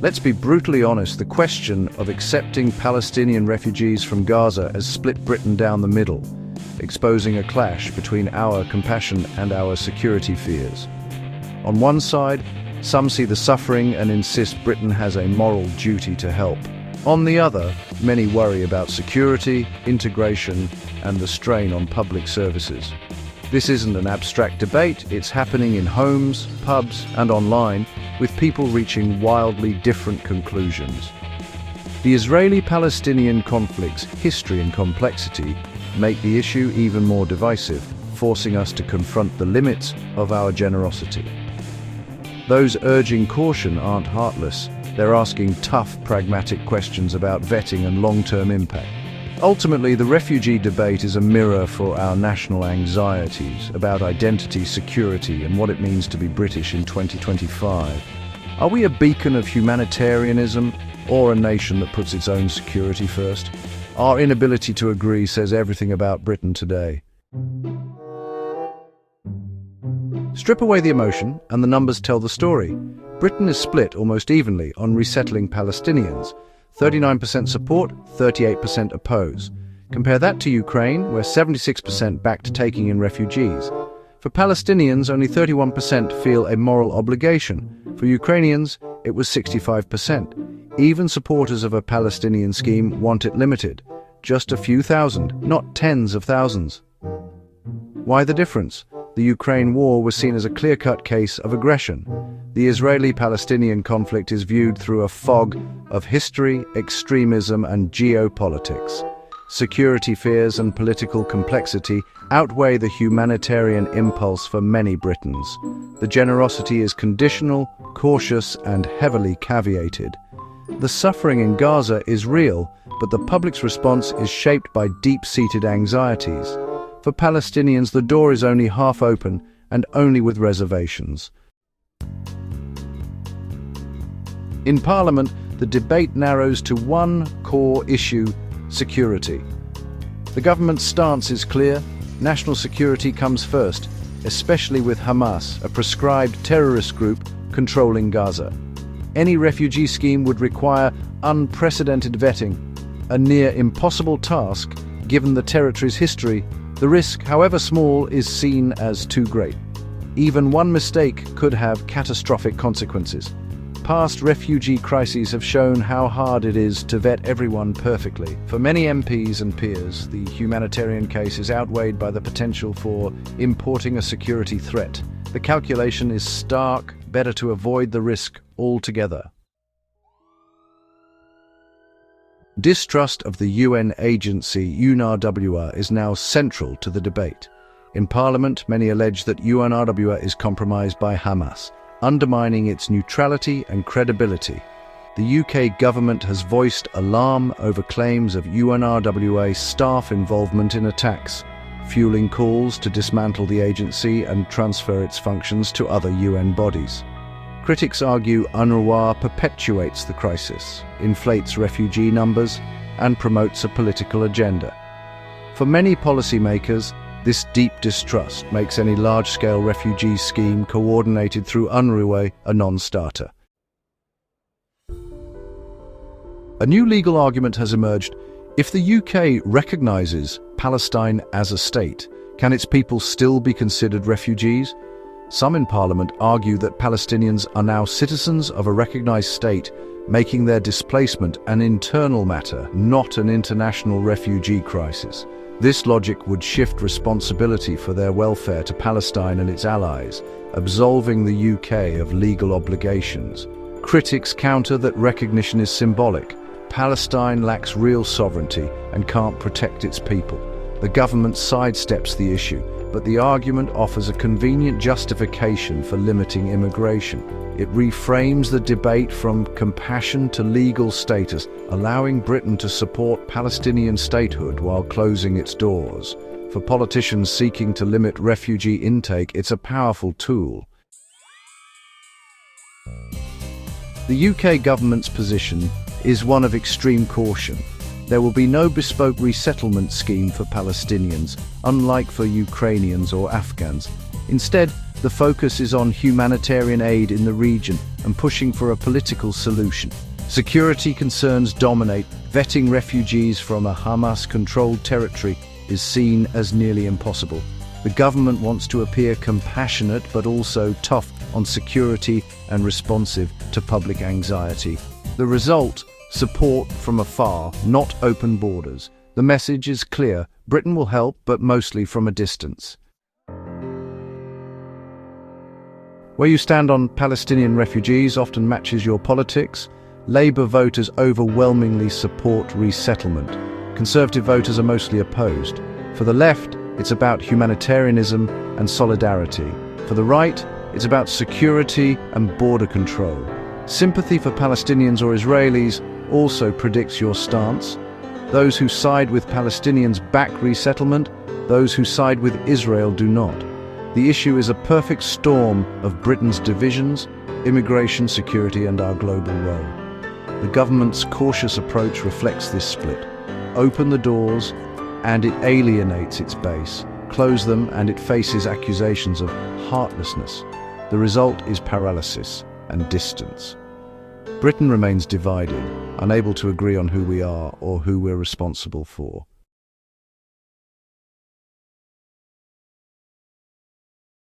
Let's be brutally honest, the question of accepting Palestinian refugees from Gaza has split Britain down the middle, exposing a clash between our compassion and our security fears. On one side, some see the suffering and insist Britain has a moral duty to help. On the other, many worry about security, integration, and the strain on public services. This isn't an abstract debate, it's happening in homes, pubs, and online, with people reaching wildly different conclusions. The Israeli-Palestinian conflict's history and complexity make the issue even more divisive, forcing us to confront the limits of our generosity. Those urging caution aren't heartless, they're asking tough, pragmatic questions about vetting and long-term impact. Ultimately, the refugee debate is a mirror for our national anxieties about identity, security, and what it means to be British in 2025. Are we a beacon of humanitarianism or a nation that puts its own security first? Our inability to agree says everything about Britain today. Strip away the emotion, and the numbers tell the story. Britain is split almost evenly on resettling Palestinians. 39% support, 38% oppose. Compare that to Ukraine, where 76% backed taking in refugees. For Palestinians, only 31% feel a moral obligation. For Ukrainians, it was 65%. Even supporters of a Palestinian scheme want it limited. Just a few thousand, not tens of thousands. Why the difference? The Ukraine war was seen as a clear-cut case of aggression. The Israeli-Palestinian conflict is viewed through a fog of history, extremism, and geopolitics. Security fears and political complexity outweigh the humanitarian impulse for many Britons. The generosity is conditional, cautious, and heavily caveated. The suffering in Gaza is real, but the public's response is shaped by deep-seated anxieties. For Palestinians, the door is only half open and only with reservations. In Parliament, the debate narrows to one core issue: security. The government's stance is clear: national security comes first, especially with Hamas, a proscribed terrorist group controlling Gaza. Any refugee scheme would require unprecedented vetting, a near impossible task given the territory's history. The risk, however small, is seen as too great. Even one mistake could have catastrophic consequences. Past refugee crises have shown how hard it is to vet everyone perfectly. For many MPs and peers, the humanitarian case is outweighed by the potential for importing a security threat. The calculation is stark: better to avoid the risk altogether. Distrust of the UN agency UNRWA is now central to the debate. In Parliament, many allege that UNRWA is compromised by Hamas, undermining its neutrality and credibility. The UK government has voiced alarm over claims of UNRWA staff involvement in attacks, fueling calls to dismantle the agency and transfer its functions to other UN bodies. Critics argue UNRWA perpetuates the crisis, inflates refugee numbers, and promotes a political agenda. For many policymakers, this deep distrust makes any large-scale refugee scheme coordinated through UNRWA a non-starter. A new legal argument has emerged: if the UK recognises Palestine as a state, can its people still be considered refugees? Some in Parliament argue that Palestinians are now citizens of a recognised state, making their displacement an internal matter, not an international refugee crisis. This logic would shift responsibility for their welfare to Palestine and its allies, absolving the UK of legal obligations. Critics counter that recognition is symbolic. Palestine lacks real sovereignty and can't protect its people. The government sidesteps the issue, but the argument offers a convenient justification for limiting immigration. It reframes the debate from compassion to legal status, allowing Britain to support Palestinian statehood while closing its doors. For politicians seeking to limit refugee intake, it's a powerful tool. The UK government's position is one of extreme caution. There will be no bespoke resettlement scheme for Palestinians, unlike for Ukrainians or Afghans. Instead, The focus is on humanitarian aid in the region and pushing for a political solution. Security concerns dominate. Vetting refugees from a Hamas-controlled territory is seen as nearly impossible. The government wants to appear compassionate but also tough on security and responsive to public anxiety. The result? Support from afar, not open borders. The message is clear: Britain will help, but mostly from a distance. Where you stand on Palestinian refugees often matches your politics. Labour voters overwhelmingly support resettlement. Conservative voters are mostly opposed. For the left, it's about humanitarianism and solidarity. For the right, it's about security and border control. Sympathy for Palestinians or Israelis also predicts your stance. Those who side with Palestinians back resettlement, those who side with Israel do not. The issue is a perfect storm of Britain's divisions, immigration, security, and our global role. The government's cautious approach reflects this split. Open the doors, and it alienates its base. Close them, and it faces accusations of heartlessness. The result is paralysis and distance. Britain remains divided, unable to agree on who we are or who we're responsible for.